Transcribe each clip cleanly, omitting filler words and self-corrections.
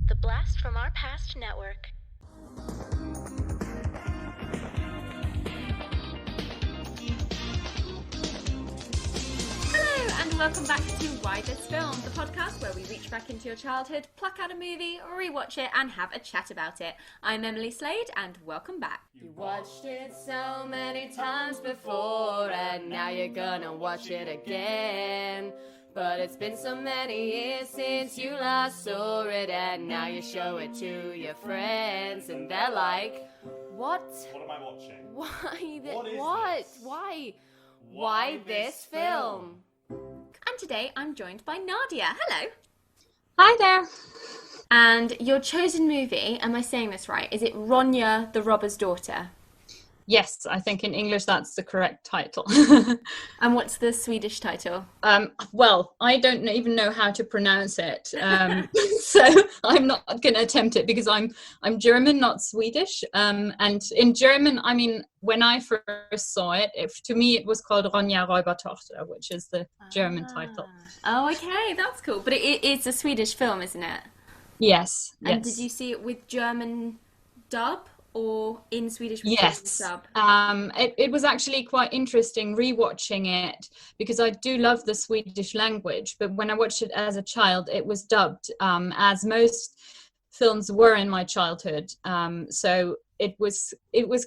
The Blast from Our Past Network. Hello and welcome back to Why This Film, the podcast where we reach back into your childhood, pluck out a movie, rewatch it and have a chat about it. I'm Emily Slade and welcome back. You watched it so many times before and now you're gonna watch it again. But it's been so many years since you last saw it and now you show it to your friends and they're like, what? What am I watching? Why What is this? Why this film? And today I'm joined by Nadja. Hello. Hi there. And your chosen movie, am I saying this right? Is it Ronja The Robbers Daughter? Yes, I think in English that's the correct title. And what's the Swedish title? Well, I don't even know how to pronounce it, so I'm not going to attempt it because I'm German, not Swedish. And in German, I mean, when I first saw it, to me it was called Ronja The Robbers Daughter, which is the German title. Oh, okay, that's cool. But it's a Swedish film, isn't it? Yes. And did you see it with German dub? Or in Swedish with yes. sub? It was actually quite interesting rewatching it because I do love the Swedish language, but when I watched it as a child, it was dubbed, as most films were in my childhood. So it was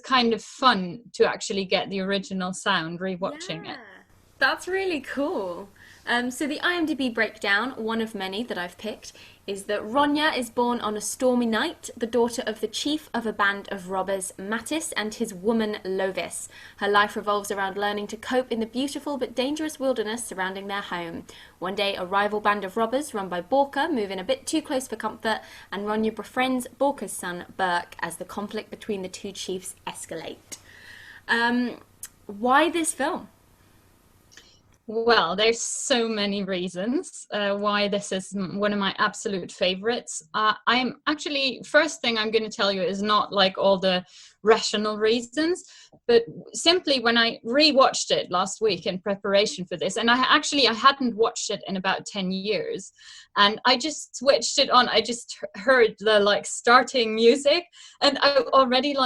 kind of fun to actually get the original sound rewatching it. That's really cool. So the IMDb breakdown, one of many that I've picked, is that Ronja is born on a stormy night, the daughter of the chief of a band of robbers, Mattis, and his woman, Lovis. Her life revolves around learning to cope in the beautiful but dangerous wilderness surrounding their home. One day, a rival band of robbers run by Borka move in a bit too close for comfort, and Ronja befriends Borka's son, Burke, as the conflict between the two chiefs escalate. Why this film? Well, there's so many reasons why this is one of my absolute favorites. I'm actually, first thing I'm going to tell you is not like all the rational reasons, but simply when I rewatched it last week in preparation for this, and I hadn't watched it in about 10 years, and I just switched it on. I just heard the starting music, and I already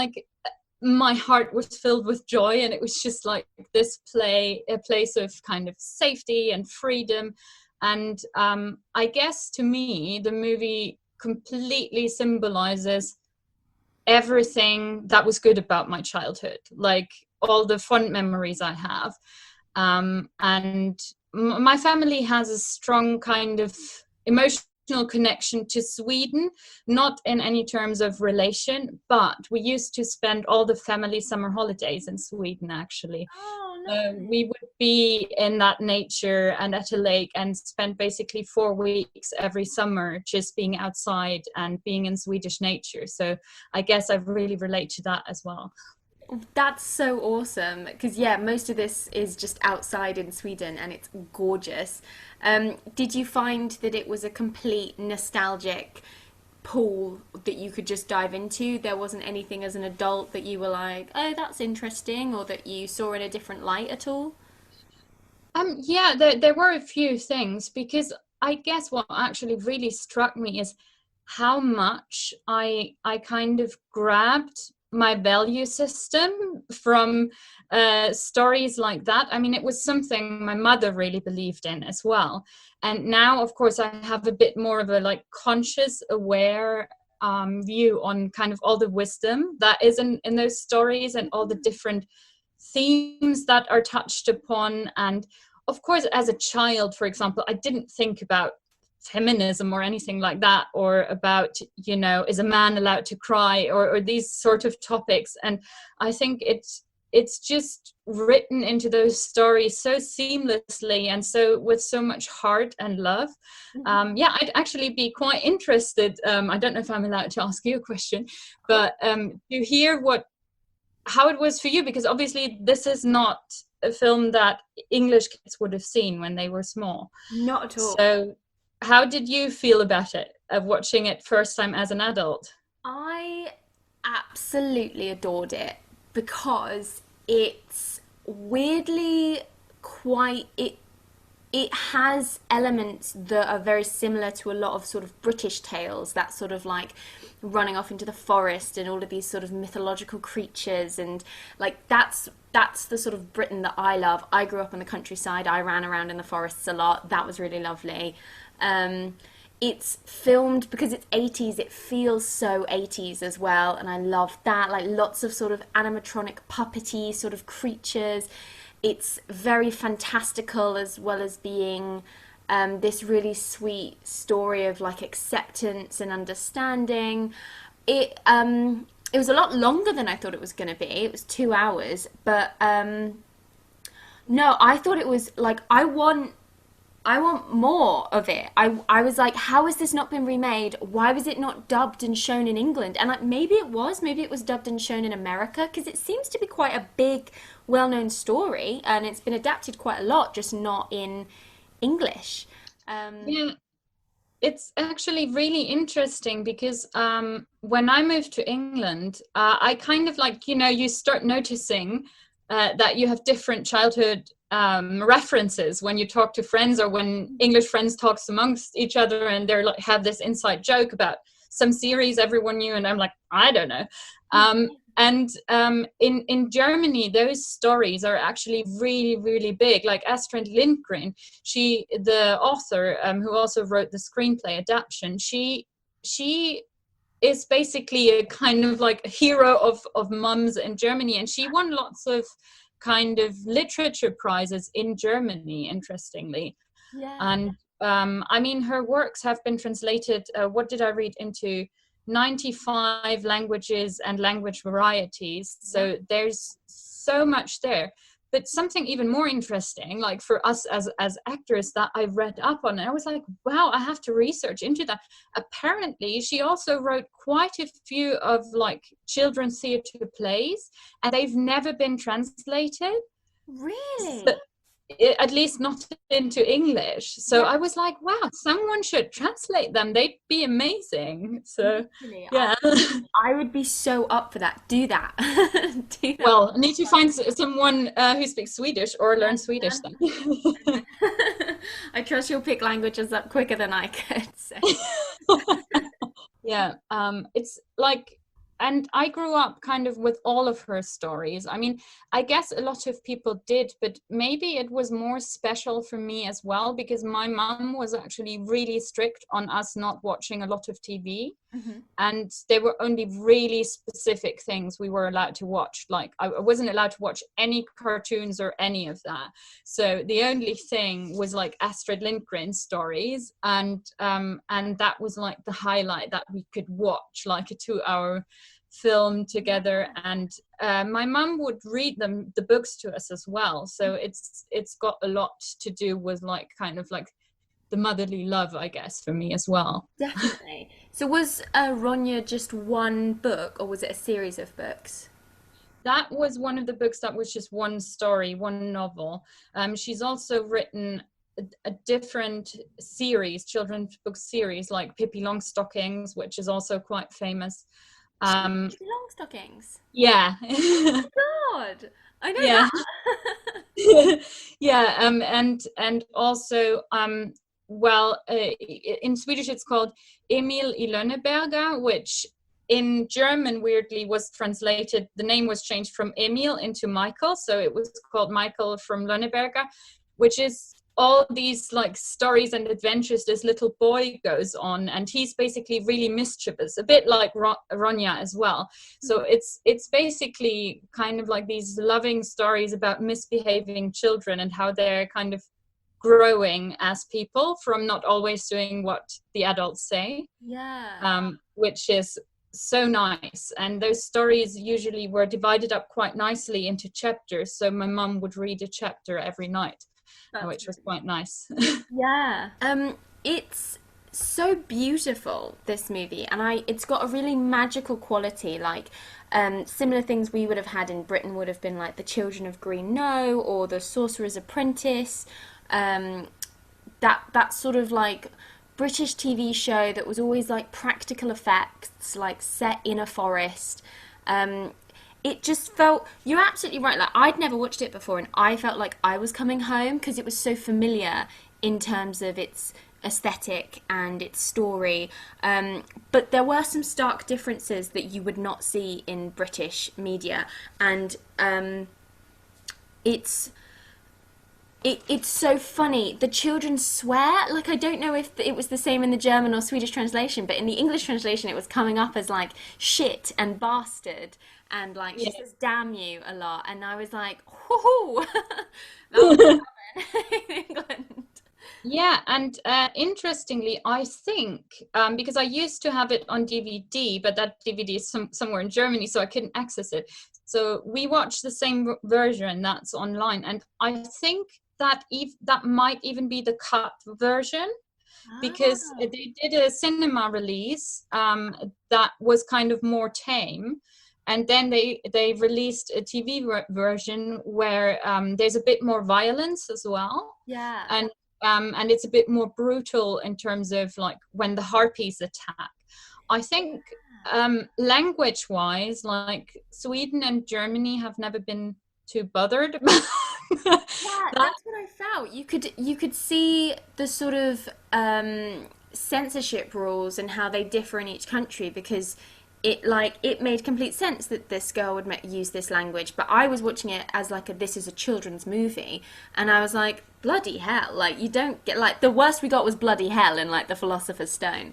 my heart was filled with joy, and it was just like this a place of kind of safety and freedom. And I guess to me, the movie completely symbolizes everything that was good about my childhood, like all the fond memories I have. And my family has a strong kind of emotional connection to Sweden, not in any terms of relation, but we used to spend all the family summer holidays in Sweden, actually. Oh, no. We would be in that nature and at a lake and spend basically 4 weeks every summer just being outside and being in Swedish nature. So I guess I really relate to that as well. That's so awesome, because most of this is just outside in Sweden and it's gorgeous. Did you find that it was a complete nostalgic pool that you could just dive into? There wasn't anything as an adult that you were like, oh, that's interesting, or that you saw in a different light at all? There were a few things, because I guess what actually really struck me is how much I kind of grabbed my value system from stories like that. I mean, it was something my mother really believed in as well. And now, of course, I have a bit more of a conscious, aware view on kind of all the wisdom that is in those stories and all the different themes that are touched upon. And of course, as a child, for example, I didn't think about feminism or anything like that, or about, is a man allowed to cry, or these sort of topics. And I think it's just written into those stories so seamlessly and so with so much heart and love. I'd actually be quite interested, I don't know if I'm allowed to ask you a question, but to hear how it was for you, because obviously this is not a film that English kids would have seen when they were small. Not at all. So how did you feel about it, of watching it first time as an adult? I absolutely adored it, because it's weirdly it has elements that are very similar to a lot of sort of British tales, that sort of like running off into the forest and all of these sort of mythological creatures, and like that's the sort of Britain that I love. I grew up in the countryside. I ran around in the forests a lot. That was really lovely. It's filmed, because it's 80s, it feels so 80s as well, and I love that. Like lots of sort of animatronic puppety sort of creatures. It's very fantastical, as well as being this really sweet story of like acceptance and understanding. It was a lot longer than I thought it was going to be. It was 2 hours, but no, I thought it was like, I want more of it. I was like, how has this not been remade? Why was it not dubbed and shown in England? And like, maybe it was dubbed and shown in America, because it seems to be quite a big, well-known story, and it's been adapted quite a lot, just not in English. Yeah, it's actually really interesting because when I moved to England, I kind of like, you start noticing that you have different childhood references when you talk to friends, or when English friends talks amongst each other, and they're like have this inside joke about some series everyone knew, and I'm like, I don't know. In Germany, those stories are actually really, really big. Like Astrid Lindgren, the author who also wrote the screenplay adaptation, she is basically a kind of like a hero of mums in Germany, and she won lots of kind of literature prizes in Germany, interestingly. Yeah. And I mean, her works have been translated, what did I read, into 95 languages and language varieties. So there's so much there. But something even more interesting, like for us as actors, that I read up on, and I was like, wow, I have to research into that. Apparently, she also wrote quite a few of like children's theatre plays, and they've never been translated. Really? So, at least not into English. So I was like, wow, someone should translate them. They'd be amazing. So Really? yeah. I would be so up for that. Do that. Do that. Well, I need to find someone who speaks Swedish or learn Swedish then. I trust you'll pick languages up quicker than I could. So. Yeah, it's like, and I grew up kind of with all of her stories. I mean, I guess a lot of people did, but maybe it was more special for me as well, because my mum was actually really strict on us not watching a lot of TV. Mm-hmm. And there were only really specific things we were allowed to watch. Like I wasn't allowed to watch any cartoons or any of that. So the only thing was like Astrid Lindgren stories, and that was like the highlight, that we could watch like a 2-hour film together. And my mum would read the books to us as well. So it's got a lot to do with like kind of like the motherly love, I guess, for me as well. Definitely. So was Ronja just one book, or was it a series of books? That was one of the books that was just one story, one novel. She's also written a different series, children's book series, like Pippi Longstockings, which is also quite famous. Pippi Longstockings? Yeah. Oh God, I know that. Yeah, and also in Swedish it's called Emil I Lönneberga, which in German weirdly was translated, the name was changed from Emil into Michael, so it was called Michael from Lönneberga, which is all these like stories and adventures this little boy goes on, and he's basically really mischievous, a bit like Ronja as well. So it's basically kind of like these loving stories about misbehaving children and how they're kind of growing as people from not always doing what the adults say. Yeah. Which is so nice. And those stories usually were divided up quite nicely into chapters, so my mum would read a chapter every night. Which was quite nice. Yeah. It's so beautiful, this movie, and it's got a really magical quality. Like similar things we would have had in Britain would have been like The Children of Green Know or The Sorcerer's Apprentice. That sort of like British TV show that was always like practical effects, like set in a forest. it just felt, you're absolutely right, like I'd never watched it before and I felt like I was coming home because it was so familiar in terms of its aesthetic and its story. But there were some stark differences that you would not see in British media, and it's it's so funny. The children swear. Like, I don't know if it was the same in the German or Swedish translation, but in the English translation, it was coming up as like shit and bastard, and like she says "damn you" a lot, and I was like, "Whoo!" That was common in England. Yeah, and interestingly, I think because I used to have it on DVD, but that DVD is somewhere in Germany, so I couldn't access it. So we watched the same version that's online, and I think that that might even be the cut version, because Ah, they did a cinema release that was kind of more tame, and then they released a TV version where there's a bit more violence as well, yeah. and it's a bit more brutal in terms of like when the harpies attack. I think language wise, like Sweden and Germany have never been too bothered about Yeah, that. that's what I felt. You could see the sort of censorship rules and how they differ in each country, because it made complete sense that this girl would use this language, but I was watching it as like this is a children's movie, and I was like, bloody hell! Like, you don't get, like, the worst we got was bloody hell in like the Philosopher's Stone.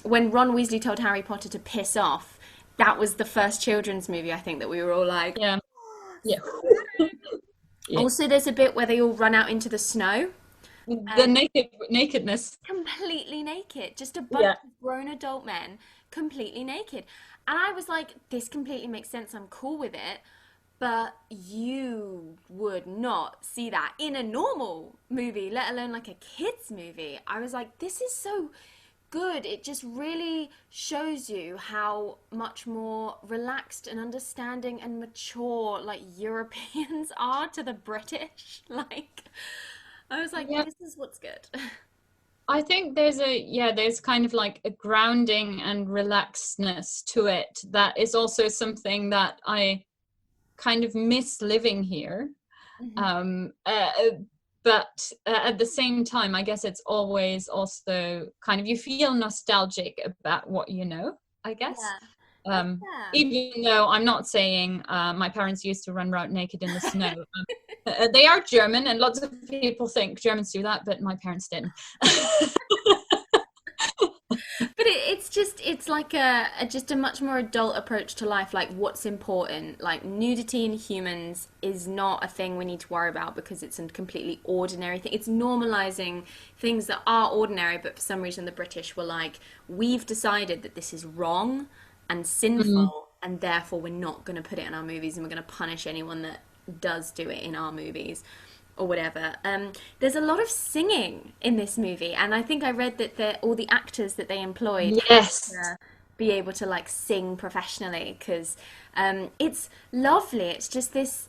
When Ron Weasley told Harry Potter to piss off, that was the first children's movie I think that we were all like, Yeah, yeah, yeah. also, there's a bit where they all run out into the snow, The nakedness. completely naked, just a bunch Yeah. of grown adult men, completely naked. And I was like, this completely makes sense. I'm cool with it. But you would not see that in a normal movie, let alone like a kids' movie. I was like, this is so good. It just really shows you how much more relaxed and understanding and mature like Europeans are to the British. Like, I was like, Yeah. this is what's good. I think there's kind of like a grounding and relaxedness to it that is also something that I kind of miss living here. Mhm. Um, but at the same time, I guess it's always also kind of, you feel nostalgic about what you know, I guess. Yeah. Oh, Um, yeah. Even though I'm not saying my parents used to run around naked in the snow. They are German, and lots of people think Germans do that, but my parents didn't. But it's like just a much more adult approach to life, like what's important. Like, nudity in humans is not a thing we need to worry about because it's a completely ordinary thing. It's normalizing things that are ordinary, but for some reason the British were like, we've decided that this is wrong and Mm. sinful, and therefore we're not going to put it in our movies, and we're going to punish anyone that does do it in our movies or whatever. There's a lot of singing in this movie, and I think I read that all the actors that they employed had Yes. to be able to like sing professionally, because it's lovely. It's just this,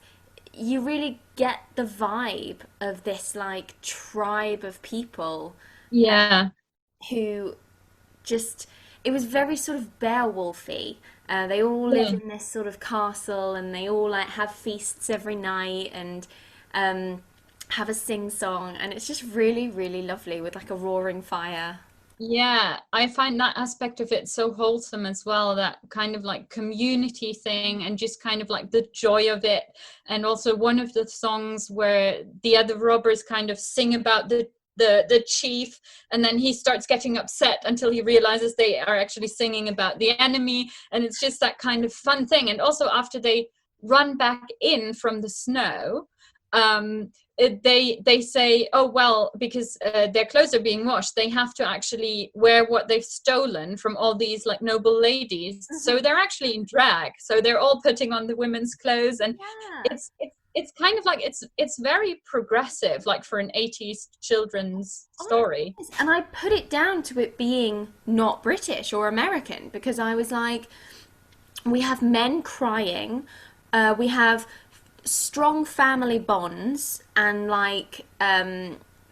you really get the vibe of this like tribe of people Yeah. who just, it was very sort of Beowulfy. They all live Yeah. in this sort of castle, and they all like have feasts every night, and um, have a sing song, and it's just really, really lovely with like a roaring fire. Yeah, I find that aspect of it so wholesome as well, that kind of like community thing and just kind of like the joy of it. And also one of the songs where the other robbers kind of sing about the chief, and then he starts getting upset until he realizes they are actually singing about the enemy, and it's just that kind of fun thing. And also after they run back in from the snow, they say, oh well, because their clothes are being washed, they have to actually wear what they've stolen from all these like noble ladies, so Mhm. they're actually in drag, so they're all putting on the women's clothes. And Yeah. it's kind of like it's very progressive, like for an 80s children's Oh, story. it is. And I put it down to it being not British or American, because I was like, we have men crying, we have strong family bonds, and like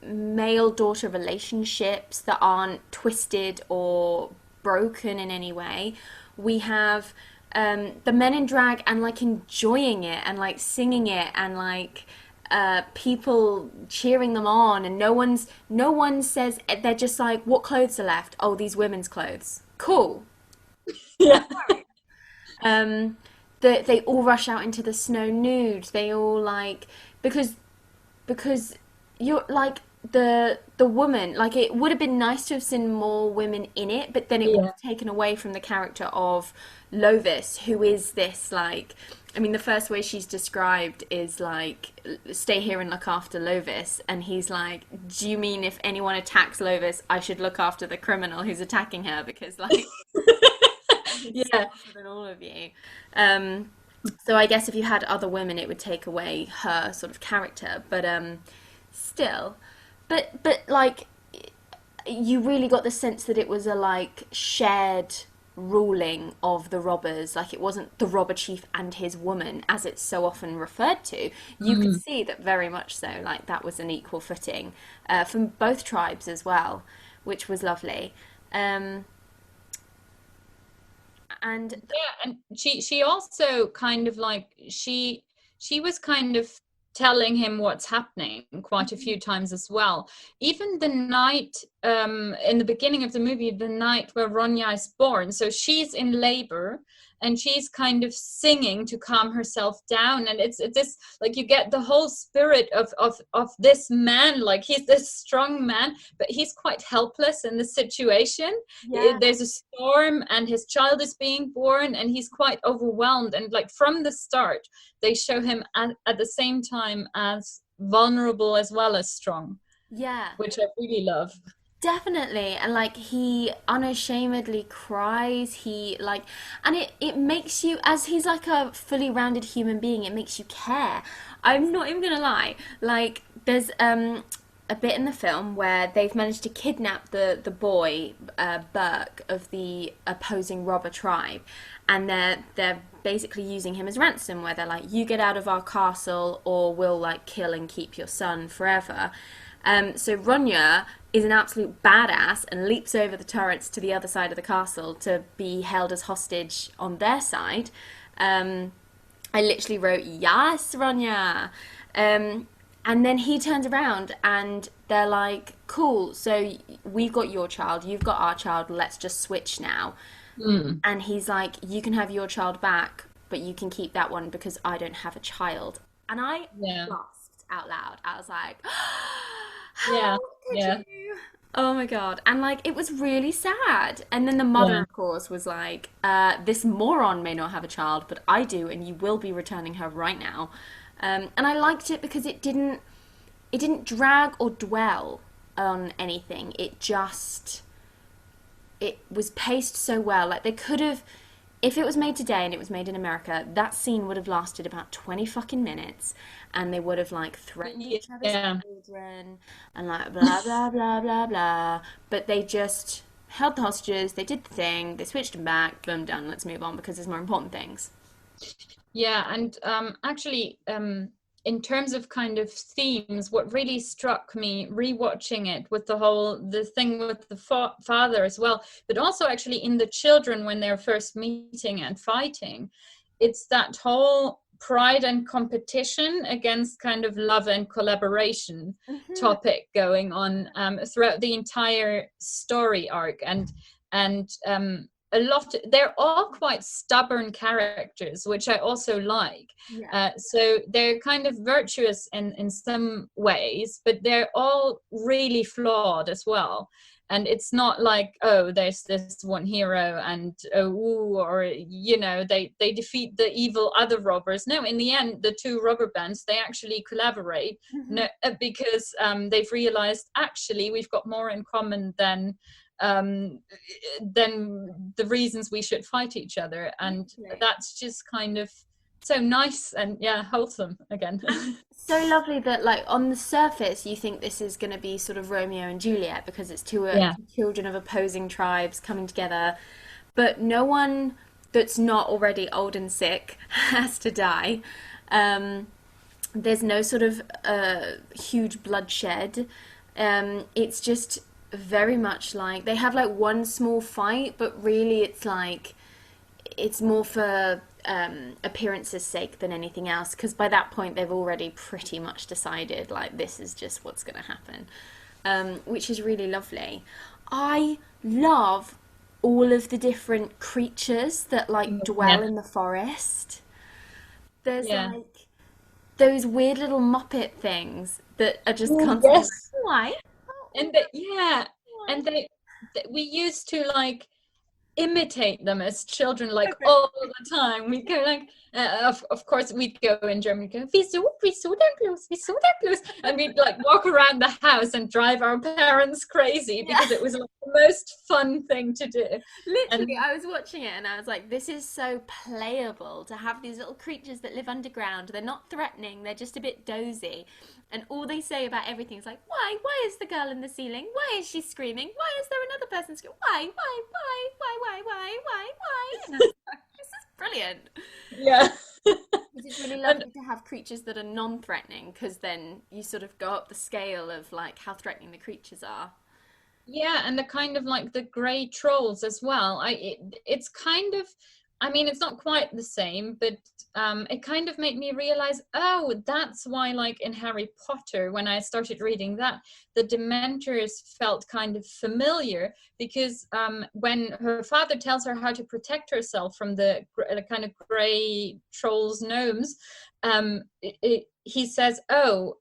male daughter relationships that aren't twisted or broken in any way. We have the men in drag and like enjoying it and like singing it and like people cheering them on, and no one says, they're just like, what clothes are left? Oh, these women's clothes. Cool. Yeah. Um, they all rush out into the snow nude. They all like because you're like the woman, like it would have been nice to have seen more women in it, but then it would Yeah. have taken away from the character of Lovis, who is this like, I mean, the first way she's described is like, stay here and look after Lovis, and he's like, do you mean if anyone attacks Lovis, I should look after the criminal who's attacking her, because like he's Yeah. smarter than all of you. Um, so I guess if you had other women, it would take away her sort of character, but still, but like you really got the sense that it was a like shared ruling of the robbers. Like it wasn't the robber chief and his woman as it's so often referred to. You could Mm. see that very much so, like that was an equal footing from both tribes as well, which was lovely. Um, and Yeah, and she also kind of like she was kind of telling him what's happening quite a few times as well. Even the night in the beginning of the movie, the night where Ronja is born, so she's in labor and she's kind of singing to calm herself down, and it's this, like, you get the whole spirit of this man, like he's this strong man, but he's quite helpless in the situation. yeah, There's a storm and his child is being born and he's quite overwhelmed, and like from the start they show him at the same time as vulnerable as well as strong, yeah. which I really love. Definitely, and like he unashamedly cries. He like, and it makes you, as he's like a fully rounded human being, it makes you care. I'm not even gonna lie. Like, there's a bit in the film where they've managed to kidnap the boy Burke of the opposing robber tribe, and they're basically using him as ransom. Where they're like, you get out of our castle, or we'll like kill and keep your son forever. So Ronja is an absolute badass and leaps over the turrets to the other side of the castle to be held as hostage on their side. I literally wrote, yes, Ronja. And then he turns around and they're like, cool, so we've got your child, you've got our child, let's just switch now. Mm. And he's like, you can have your child back, but you can keep that one because I don't have a child. And I Yeah. gasped out loud. I was like, Yeah. how could Yeah. you? Oh my God. And like, it was really sad. And then the mother, Yeah. of course, was like, this moron may not have a child, but I do, and you will be returning her right now. And I liked it because it didn't drag or dwell on anything. It was paced so well. Like they could have, if it was made today and it was made in America, that scene would have lasted about 20 fucking minutes, and they would have like threatened each other's Yeah. children and like blah blah blah blah blah. But they just held the hostages, they did the thing, they switched them back, boom, done, let's move on because there's more important things. Yeah, and actually, in terms of kind of themes, what really struck me rewatching it with the thing with the father as well, but also actually in the children when they're first meeting and fighting, it's that whole pride and competition against kind of love and collaboration topic going on throughout the entire story arc, and a lot, they're all quite stubborn characters, which I also like. Yeah. So they're kind of virtuous in some ways, but they're all really flawed as well. And it's not like, oh, there's this one hero and or they defeat the evil other robbers. No, in the end, the two robber bands, they actually collaborate. No, because they've realized actually we've got more in common than the reasons we should fight each other, and that's just kind of so nice and wholesome again. So lovely that like on the surface you think this is going to be sort of Romeo and Juliet because it's two Yeah. children of opposing tribes coming together, but no one that's not already old and sick has to die. There's no sort of huge bloodshed. It's just very much like they have like one small fight, but really it's like it's more for appearance's sake than anything else, because by that point they've already pretty much decided like this is just what's going to happen, which is really lovely. I love all of the different creatures that like dwell in the forest. There's like those weird little Muppet things that are just constantly like, why? And and we used to like imitate them as children, like all the time. We go like, of course, we'd go in German, go, wieso denn bloß, and we'd like walk around the house and drive our parents crazy because it was like the most fun thing to do. Literally, I was watching it and I was like, this is so playable to have these little creatures that live underground. They're not threatening, they're just a bit dozy. And all they say about everything is like, why? Why is the girl in the ceiling? Why is she screaming? Why is there another person screaming? Why? And I was like, this is brilliant. Yeah. It's really lovely to have creatures that are non-threatening, because then you sort of go up the scale of like how threatening the creatures are. Yeah, and the kind of like the grey trolls as well. It's kind of, I mean, it's not quite the same, but it kind of made me realize, oh, that's why, like in Harry Potter, when I started reading that, the Dementors felt kind of familiar, because when her father tells her how to protect herself from the kind of grey trolls, gnomes, he says, oh,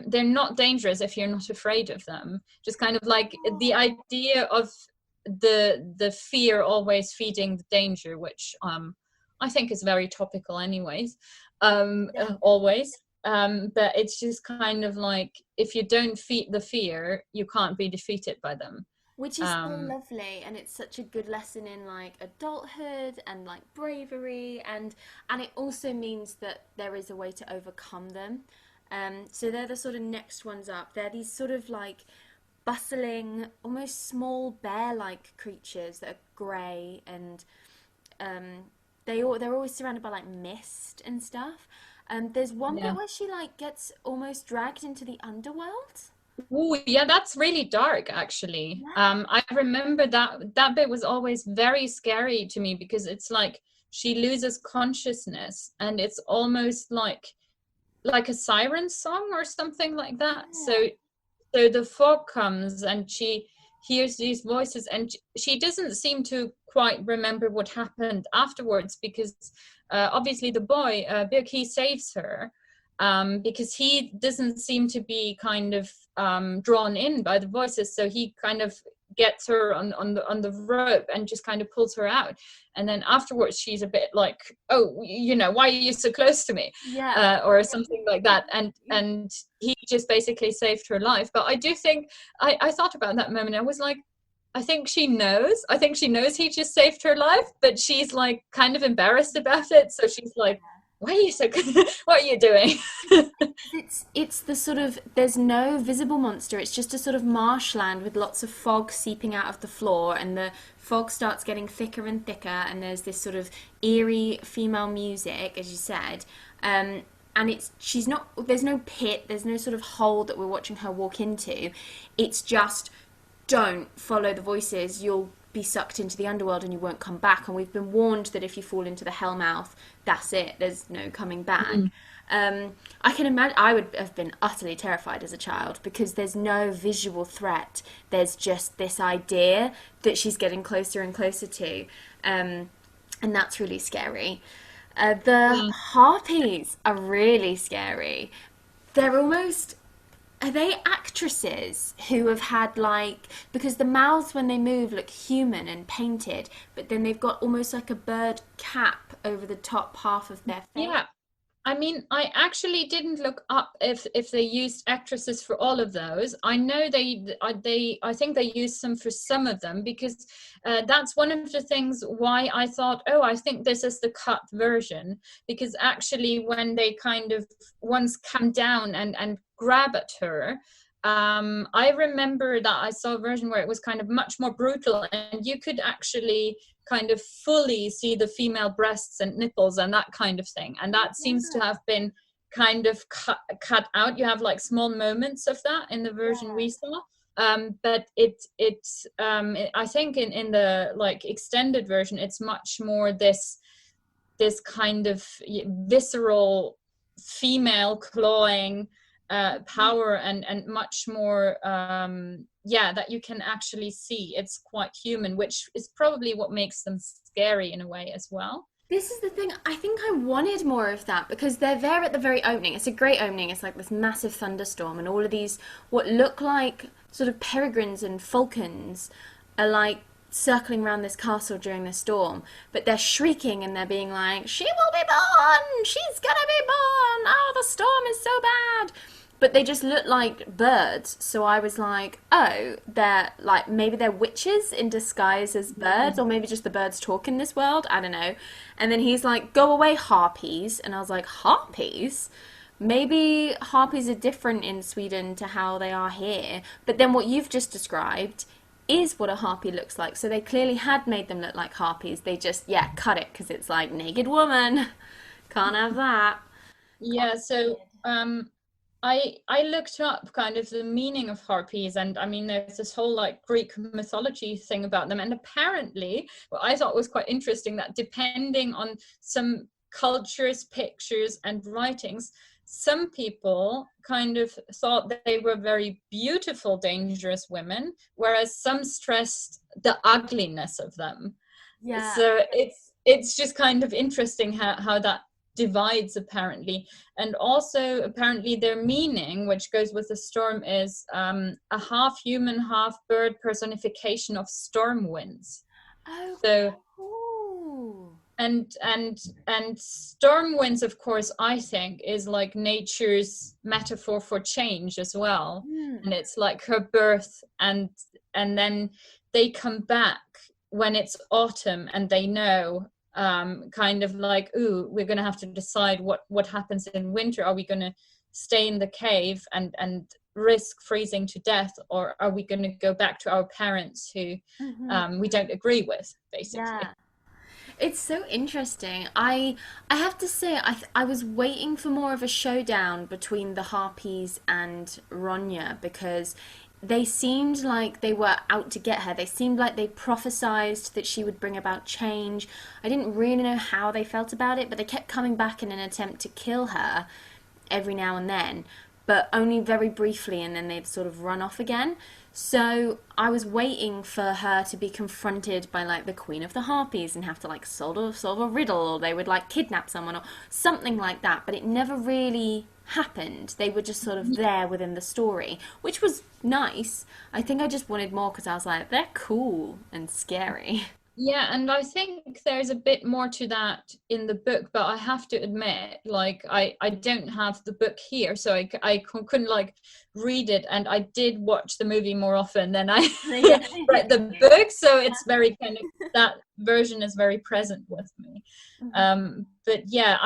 they're not dangerous if you're not afraid of them. Just kind of like the idea of the fear always feeding the danger, which I think is very topical anyways, always. But it's just kind of like, if you don't feed the fear, you can't be defeated by them. Which is so lovely, and it's such a good lesson in like adulthood and like bravery, and it also means that there is a way to overcome them. So they're the sort of next ones up. They're these sort of like bustling, almost small bear-like creatures that are grey, and they're always surrounded by like mist and stuff. There's one bit where she like gets almost dragged into the underworld. Oh yeah, that's really dark actually. I remember that bit was always very scary to me, because it's like she loses consciousness and it's almost like a siren song or something like that. So the fog comes and she hears these voices, and she doesn't seem to quite remember what happened afterwards, because obviously the boy, Birk, he saves her, because he doesn't seem to be kind of drawn in by the voices, so he kind of gets her on the rope and just kind of pulls her out. And then afterwards she's a bit like, oh, you know, why are you so close to me? Or something like that. And he just basically saved her life. But I do think I thought about that moment. I was like, I think she knows he just saved her life, but she's like kind of embarrassed about it. So she's like, why are you so what are you doing? It's the sort of, there's no visible monster, it's just a sort of marshland with lots of fog seeping out of the floor, and the fog starts getting thicker and thicker, and there's this sort of eerie female music, as you said, and there's no pit, there's no sort of hole that we're watching her walk into. It's just, don't follow the voices, you'll be sucked into the underworld and you won't come back. And we've been warned that if you fall into the hellmouth, that's it, there's no coming back. I can imagine I would have been utterly terrified as a child, because there's no visual threat, there's just this idea that she's getting closer and closer to, and that's really scary. The harpies are really scary. They're almost, are they actresses who have had like, because the mouths when they move look human and painted, but then they've got almost like a bird cap over the top half of their face? Yeah, I mean, I actually didn't look up if they used actresses for all of those. I know I think they used some for some of them, because that's one of the things why I thought, oh, I think this is the cut version, because actually when they kind of once come down and grab at her, I remember that I saw a version where it was kind of much more brutal, and you could actually kind of fully see the female breasts and nipples and that kind of thing, and that seems to have been kind of cut out. You have like small moments of that in the version we saw, but I think in the like extended version, it's much more this kind of visceral female clawing power, and much more that you can actually see. It's quite human, which is probably what makes them scary in a way as well. This is the thing, I think I wanted more of that, because they're there at the very opening. It's a great opening. It's like this massive thunderstorm, and all of these, what look like sort of peregrines and falcons, are like circling around this castle during the storm, but they're shrieking and they're being like, she will be born! She's gonna be born! Oh, the storm is so bad! But they just look like birds, so I was like, oh, they're like, maybe they're witches in disguise as birds, or maybe just the birds talk in this world, I don't know. And then he's like, go away, harpies. And I was like, harpies? Maybe harpies are different in Sweden to how they are here. But then what you've just described is what a harpy looks like. So they clearly had made them look like harpies. They just, cut it, because it's like, naked woman. Can't have that. Yeah, so I looked up kind of the meaning of harpies, and I mean, there's this whole like Greek mythology thing about them, and apparently what I thought was quite interesting, that depending on some cultures, pictures and writings, some people kind of thought that they were very beautiful, dangerous women, whereas some stressed the ugliness of them. Yeah. So it's just kind of interesting how that divides apparently. And also apparently their meaning, which goes with the storm, is a half human, half bird personification of storm winds. Oh, so cool. And storm winds, of course, I think is like nature's metaphor for change as well. And it's like her birth, and then they come back when it's autumn, and they know kind of like, ooh, we're going to have to decide what happens in winter. Are we going to stay in the cave and risk freezing to death, or are we going to go back to our parents who we don't agree with, basically? Yeah. It's so interesting. I have to say, I was waiting for more of a showdown between the harpies and Ronja, because they seemed like they were out to get her. They seemed like they prophesized that she would bring about change. I didn't really know how they felt about it, but they kept coming back in an attempt to kill her every now and then, but only very briefly, and then they'd sort of run off again. So I was waiting for her to be confronted by like the Queen of the Harpies and have to like solve a riddle, or they would like kidnap someone or something like that, but it never really happened. They were just sort of there within the story, which was nice. I think I just wanted more, because I was like, they're cool and scary. Yeah, and I think there's a bit more to that in the book, but I have to admit, like, I don't have the book here, so I couldn't like read it, and I did watch the movie more often than I read the book, so it's very kind of, that version is very present with me. But yeah,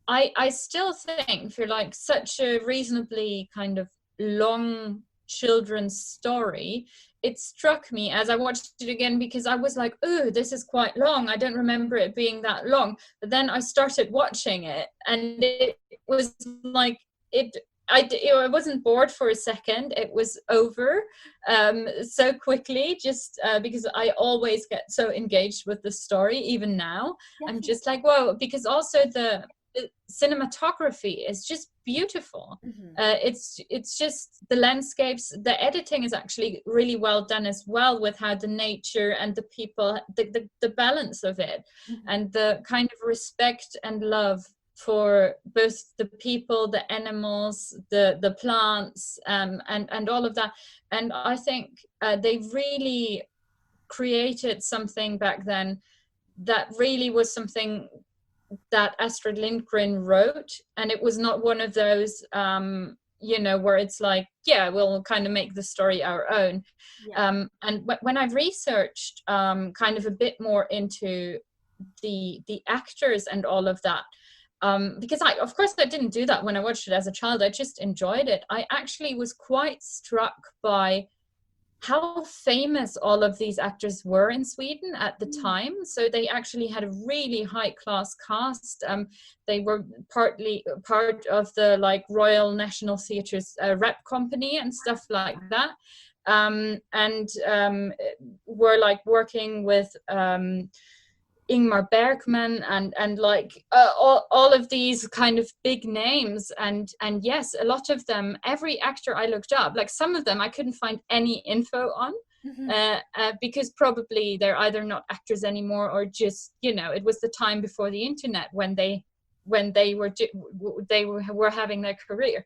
I still think for like such a reasonably kind of long children's story, it struck me as I watched it again, because I was like, oh, this is quite long. I don't remember it being that long. But then I started watching it, and it was like, I wasn't bored for a second. It was over so quickly, just because I always get so engaged with the story, even now. Yes. I'm just like, whoa, because also the cinematography is just beautiful. It's just the landscapes, the editing is actually really well done as well, with how the nature and the people, the balance of it, and the kind of respect and love for both the people, the animals, the plants, and all of that. And I think they really created something back then that really was something that Astrid Lindgren wrote, and it was not one of those where it's like, yeah, we'll kind of make the story our own. And when I researched kind of a bit more into the actors and all of that, because of course I didn't do that when I watched it as a child, I just enjoyed it. I actually was quite struck by how famous all of these actors were in Sweden at the time. So they actually had a really high class cast. They were part of the like Royal National Theatre's rep company and stuff like that. were like working with Ingmar Bergman and like all of these kind of big names, and yes, a lot of them, every actor I looked up, like some of them I couldn't find any info on, because probably they're either not actors anymore, or just, you know, it was the time before the internet when they were having their career,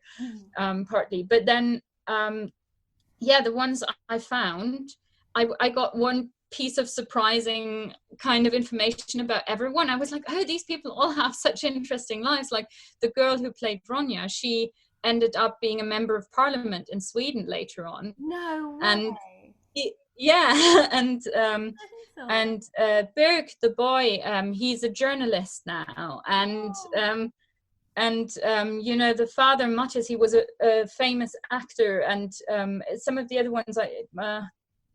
partly. But then the ones I found, I got one piece of surprising kind of information about everyone. I was like, oh, these people all have such interesting lives. Like the girl who played Ronja, she ended up being a member of parliament in Sweden later on. No way. And and Berg, the boy, he's a journalist now, and you know, the father Mattis, he was a famous actor, and some of the other ones I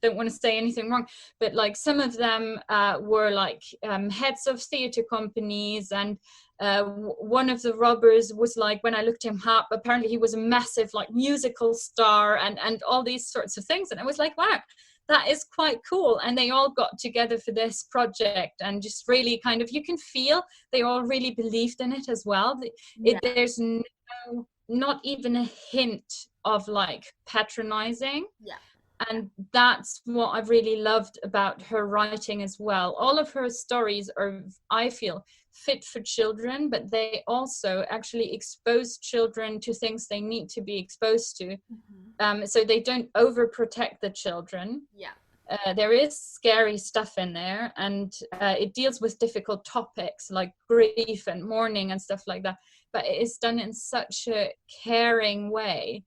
don't want to say anything wrong, but like some of them were like heads of theater companies, and one of the robbers was like, when I looked him up, apparently he was a massive like musical star, and all these sorts of things, and I was like, wow, that is quite cool. And they all got together for this project, and just really kind of, you can feel they all really believed in it as well. There's not even a hint of like patronizing. And that's what I've really loved about her writing as well. All of her stories are, I feel, fit for children, but they also actually expose children to things they need to be exposed to. So they don't overprotect the children. There is scary stuff in there, and it deals with difficult topics like grief and mourning and stuff like that. But it is done in such a caring way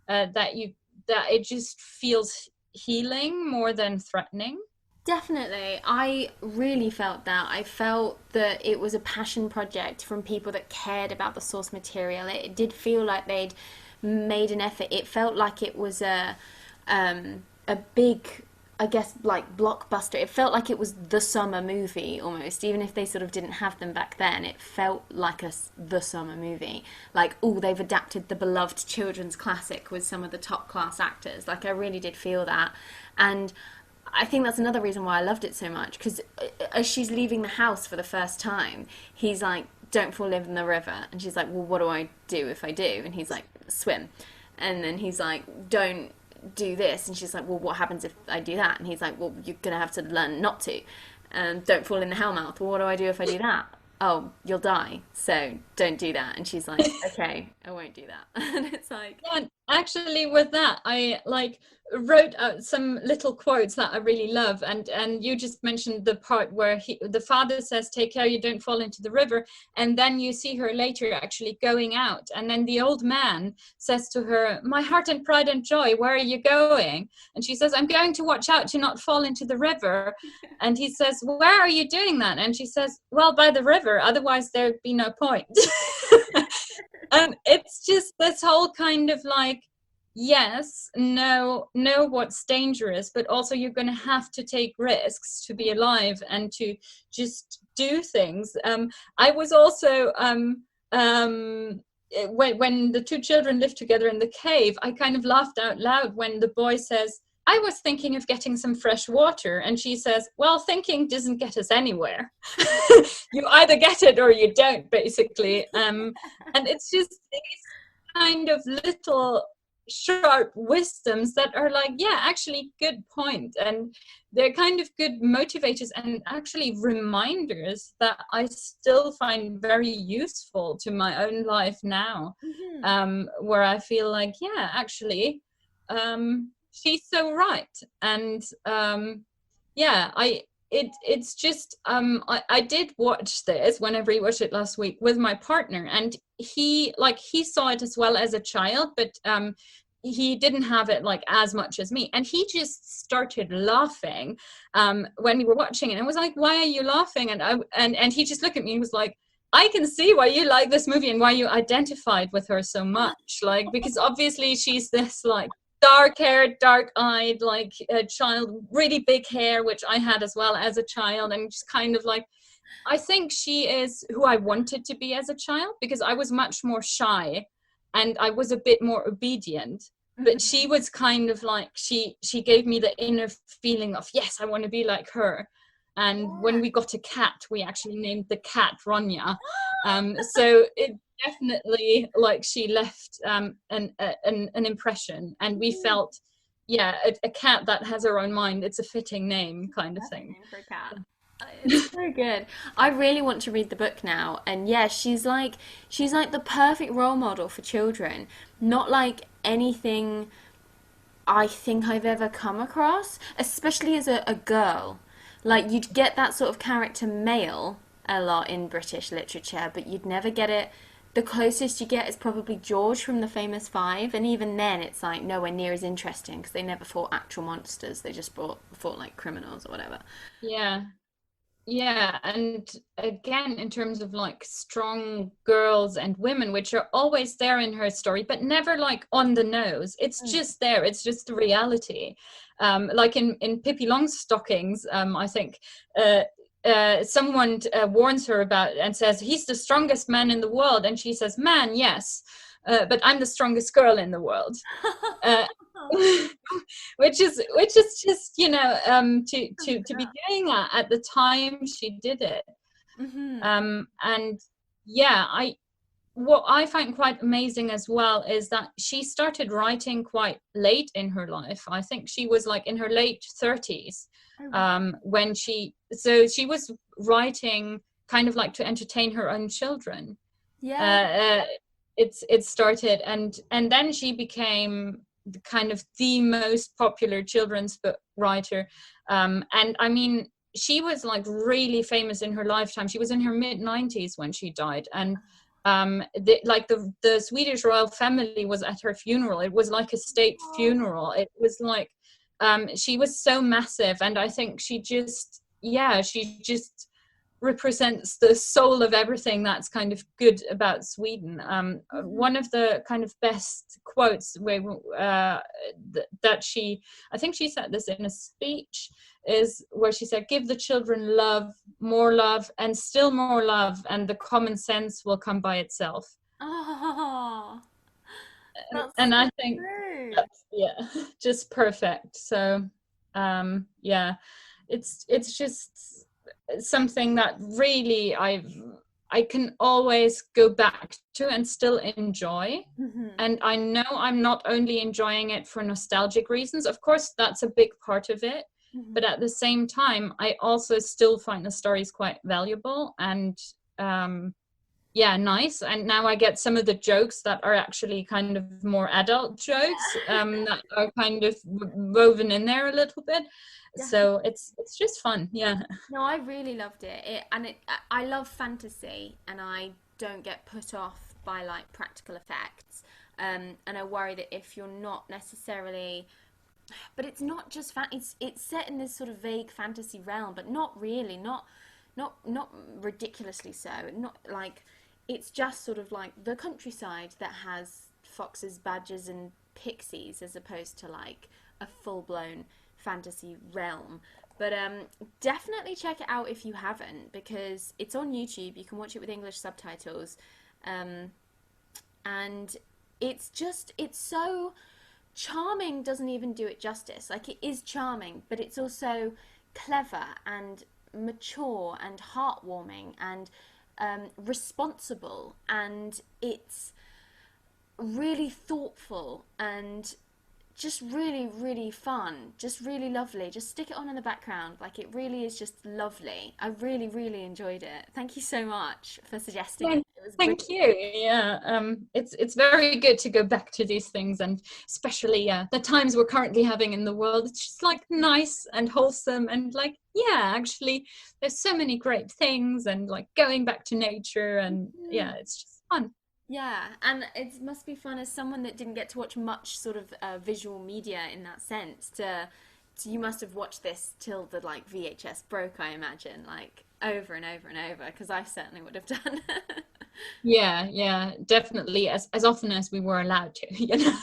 that it just feels healing more than threatening. Definitely. I really felt that. I felt that it was a passion project from people that cared about the source material. It did feel like they'd made an effort. It felt like it was a big, I guess, like blockbuster. It felt like it was the summer movie almost, even if they sort of didn't have them back then. It felt like the summer movie. Like, oh, they've adapted the beloved children's classic with some of the top class actors. Like, I really did feel that. And I think that's another reason why I loved it so much, because as she's leaving the house for the first time, he's like, don't fall in the river. And she's like, well, what do I do if I do? And he's like, swim. And then he's like, don't do this. And she's like, well, what happens if I do that? And he's like, well, you're gonna have to learn not to. Don't fall in the hellmouth. Well, what do I do if I do that? Oh, you'll die, so don't do that. And she's like, okay, I won't do that. And it's like, and actually with that, I like wrote out some little quotes that I really love, and you just mentioned the part where the father says, take care you don't fall into the river, and then you see her later actually going out, and then the old man says to her, my heart and pride and joy, where are you going? And she says, I'm going to watch out to not fall into the river. And he says, where are you doing that? And she says, well, by the river, otherwise there'd be no point. And it's just this whole kind of like, yes, know what's dangerous, but also you're going to have to take risks to be alive and to just do things. I was also, when the two children lived together in the cave, I kind of laughed out loud when the boy says, I was thinking of getting some fresh water. And she says, well, thinking doesn't get us anywhere. You either get it or you don't, basically. And it's just these kind of little sharp wisdoms that are like, yeah, actually good point. And they're kind of good motivators and actually reminders that I still find very useful to my own life now, where I feel like, yeah, actually, she's so right. And it's just I did watch this when I rewatched it last week with my partner, and he saw it as well as a child, but he didn't have it like as much as me, and he just started laughing when we were watching it, and I was like, why are you laughing? And he just looked at me and was like, I can see why you like this movie and why you identified with her so much, like, because obviously she's this like dark-haired, dark-eyed, like a child, really big hair, which I had as well as a child, and just kind of like, I think she is who I wanted to be as a child, because I was much more shy and I was a bit more obedient. but she was kind of like, she gave me the inner feeling of, yes, I want to be like her. And when we got a cat, we actually named the cat Ronja. So it definitely, like, she left an impression, and we felt, yeah, a cat that has her own mind, it's a fitting name, kind of thing. For a cat. It's so good. I really want to read the book now. And yeah, she's like the perfect role model for children. Not like anything I think I've ever come across, especially as a girl. Like, you'd get that sort of character male a lot in British literature, but you'd never get it. The closest you get is probably George from the Famous Five, and even then it's like nowhere near as interesting because they never fought actual monsters. They just fought like criminals or whatever. Yeah, and again, in terms of like strong girls and women, which are always there in her story, but never like on the nose. It's just there. It's just the reality. Like in Pippi Longstockings, I think someone warns her about and says, he's the strongest man in the world. And she says, man, yes, but I'm the strongest girl in the world. which is just, you know, to be doing that at the time she did it. And yeah, what I find quite amazing as well is that she started writing quite late in her life. I think she was like in her late 30s when she was writing kind of like to entertain her own children. It started, and then she became kind of the most popular children's book writer, and I mean, she was like really famous in her lifetime. She was in her mid-90s when she died, and the Swedish royal family was at her funeral. It was like a state funeral. It was like she was so massive, and I think she just represents the soul of everything that's kind of good about Sweden. One of the kind of best quotes that I think she said this in a speech, is where she said, give the children love, and still more love, and the common sense will come by itself. And I think that's, just perfect. So it's just something that really I can always go back to and still enjoy. And I know I'm not only enjoying it for nostalgic reasons. Of course, that's a big part of it. But at the same time, I also still find the stories quite valuable and nice. And now I get some of the jokes that are actually kind of more adult jokes that are kind of woven in there a little bit. So it's just fun. No, I really loved it. I love fantasy, and I don't get put off by like practical effects, and I worry that if you're not necessarily, but it's not just it's set in this sort of vague fantasy realm, but not really, not ridiculously so, not like, it's just sort of like the countryside that has foxes, badgers and pixies, as opposed to like a full-blown fantasy realm. But definitely check it out if you haven't, because it's on YouTube. You can watch it with English subtitles, and it's so charming. Doesn't even do it justice. Like, it is charming, but it's also clever and mature and heartwarming and responsible, and it's really thoughtful and just really, really fun, just really lovely. Just stick it on in the background. Like, it really is just lovely. I really, really enjoyed it. Thank you so much for suggesting it. Thank you. It's very good to go back to these things, and especially the times we're currently having in the world. It's just like nice and wholesome, and like, actually there's so many great things, and like going back to nature, and it's just fun. Yeah, and it must be fun as someone that didn't get to watch much sort of visual media in that sense. You must have watched this till the like VHS broke, I imagine, like over and over and over, because I certainly would have done. Yeah, definitely, as often as we were allowed to, you know.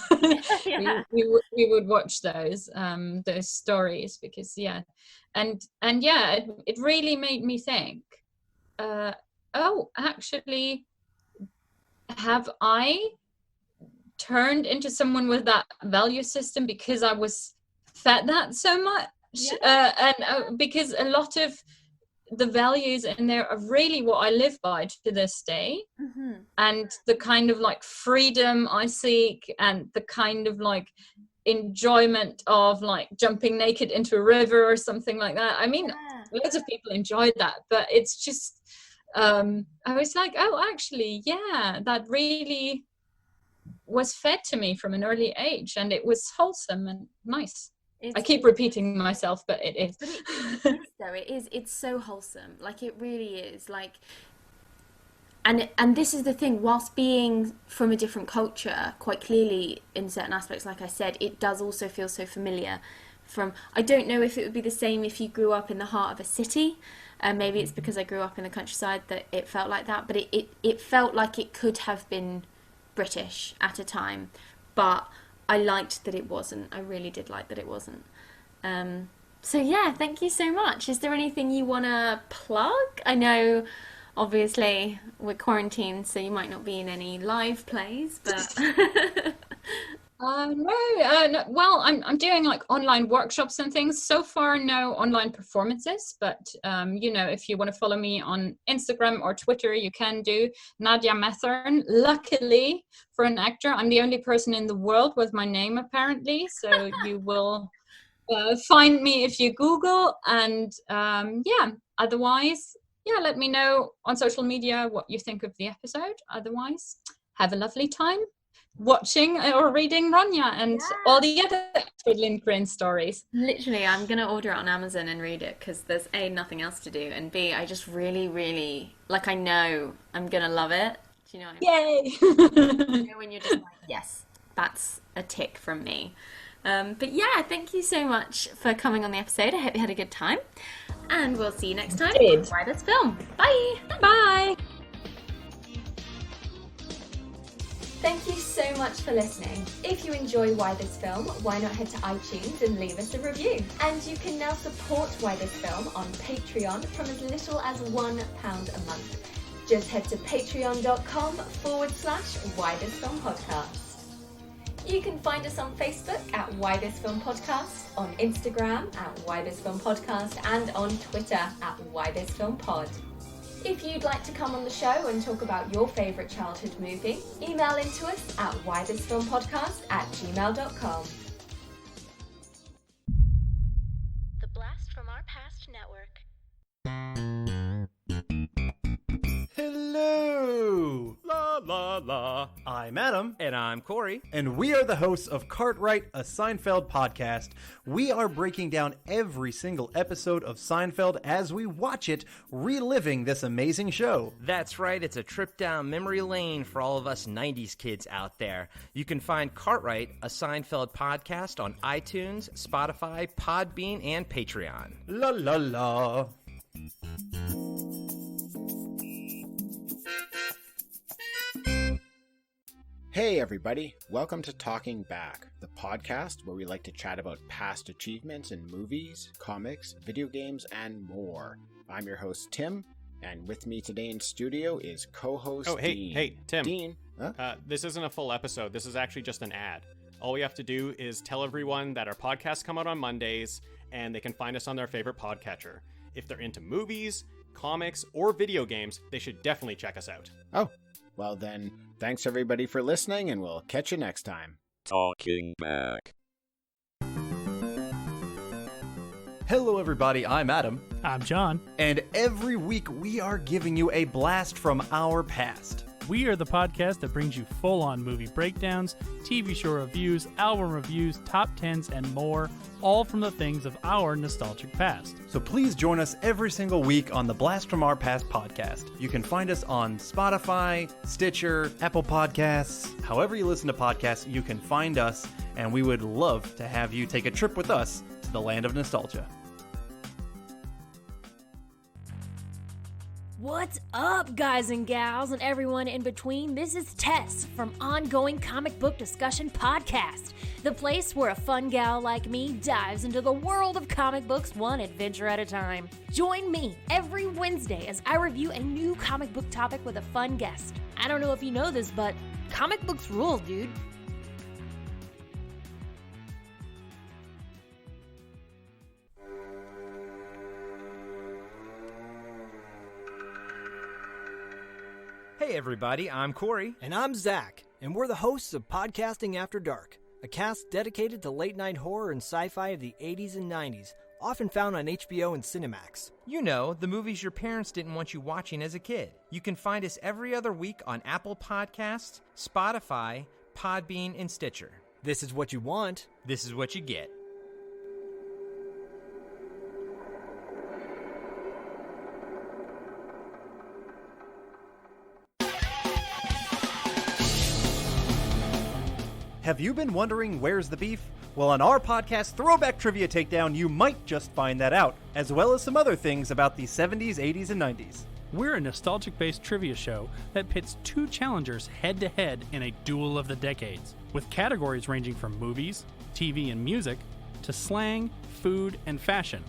we would watch those stories, because it really made me think, actually, have I turned into someone with that value system because I was fed that so much. Because a lot of the values in there are really what I live by to this day. Mm-hmm. And the kind of like freedom I seek, and the kind of like enjoyment of like jumping naked into a river or something like that. I mean, loads of people enjoyed that, but it's just I was like, oh, actually, yeah, that really was fed to me from an early age, and it was wholesome and nice. I keep repeating myself, but it is. But it is though. It is. It's so wholesome. Like, it really is. Like, and this is the thing. Whilst being from a different culture, quite clearly in certain aspects, like I said, it does also feel so familiar. I don't know if it would be the same if you grew up in the heart of a city. Maybe it's because I grew up in the countryside that it felt like that. But it felt like it could have been British at a time, but I liked that it wasn't. I really did like that it wasn't. So yeah, thank you so much. Is there anything you want to plug? I know, obviously, we're quarantined, so you might not be in any live plays, but... No. Well, I'm doing like online workshops and things. So far, no online performances, but if you want to follow me on Instagram or Twitter, you can do. Nadja Mathern. Luckily for an actor, I'm the only person in the world with my name, apparently. So you will find me if you Google. And otherwise, let me know on social media what you think of the episode. Otherwise, have a lovely time watching or reading Ronja and all the other Astrid Lindgren stories. Literally, I'm going to order it on Amazon and read it because there's A, nothing else to do, and B, I just really, really, like, I know I'm going to love it. Do you know what I mean? Yay! You know, when you're just like, yes, that's a tick from me. But yeah, thank you so much for coming on the episode. I hope you had a good time. And we'll see you next time on Why This Film. Bye! Bye! Thank you so much for listening. If you enjoy Why This Film, why not head to iTunes and leave us a review? And you can now support Why This Film on Patreon from as little as £1 a month. Just head to patreon.com/Why This Film Podcast. You can find us on Facebook at Why This Film Podcast, on Instagram at Why This Film Podcast, and on Twitter at Why This Film Pod. If you'd like to come on the show and talk about your favourite childhood movie, email into us at whythisfilmpodcast@gmail.com. The Blast from Our Past Network. Hello! La la la. I'm Adam. And I'm Corey. And we are the hosts of Cartwright, a Seinfeld podcast. We are breaking down every single episode of Seinfeld as we watch it, reliving this amazing show. That's right, it's a trip down memory lane for all of us 90s kids out there. You can find Cartwright, a Seinfeld podcast on iTunes, Spotify, Podbean, and Patreon. La la la. Hey everybody, welcome to Talking Back, the podcast where we like to chat about past achievements in movies, comics, video games, and more. I'm your host Tim, and with me today in studio is co-host Dean. Hey, Tim. Dean, huh? This isn't a full episode, this is actually just an ad. All we have to do is tell everyone that our podcasts come out on Mondays, and they can find us on their favorite podcatcher. If they're into movies, comics, or video games, they should definitely check us out. Oh, well then, thanks everybody for listening, and we'll catch you next time. Talking Back. Hello everybody, I'm Adam. I'm John. And every week we are giving you a blast from our past. We are the podcast that brings you full-on movie breakdowns, TV show reviews, album reviews, top 10s, and more, all from the things of our nostalgic past. So please join us every single week on the Blast from Our Past podcast. You can find us on Spotify, Stitcher, Apple Podcasts. However you listen to podcasts, you can find us, and we would love to have you take a trip with us to the land of nostalgia. What's up, guys and gals, and everyone in between? This is Tess from Ongoing Comic Book Discussion Podcast, the place where a fun gal like me dives into the world of comic books one adventure at a time. Join me every Wednesday as I review a new comic book topic with a fun guest. I don't know if you know this, but comic books rule, dude. Hey everybody, I'm Corey. And I'm Zach, and we're the hosts of Podcasting After Dark, a cast dedicated to late-night horror and sci-fi of the 80s and 90s, often found on HBO and Cinemax. You know, the movies your parents didn't want you watching as a kid. You can find us every other week on Apple Podcasts, Spotify, Podbean, and Stitcher. This is what you want. This is what you get. Have you been wondering where's the beef? Well, on our podcast, Throwback Trivia Takedown, you might just find that out, as well as some other things about the 70s, 80s, and 90s. We're a nostalgic-based trivia show that pits two challengers head-to-head in a duel of the decades, with categories ranging from movies, TV and music, to slang, food, and fashion.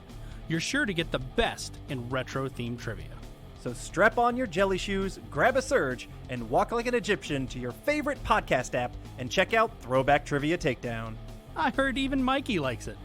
You're sure to get the best in retro-themed trivia. So strap on your jelly shoes, grab a surge, and walk like an Egyptian to your favorite podcast app and check out Throwback Trivia Takedown. I heard even Mikey likes it.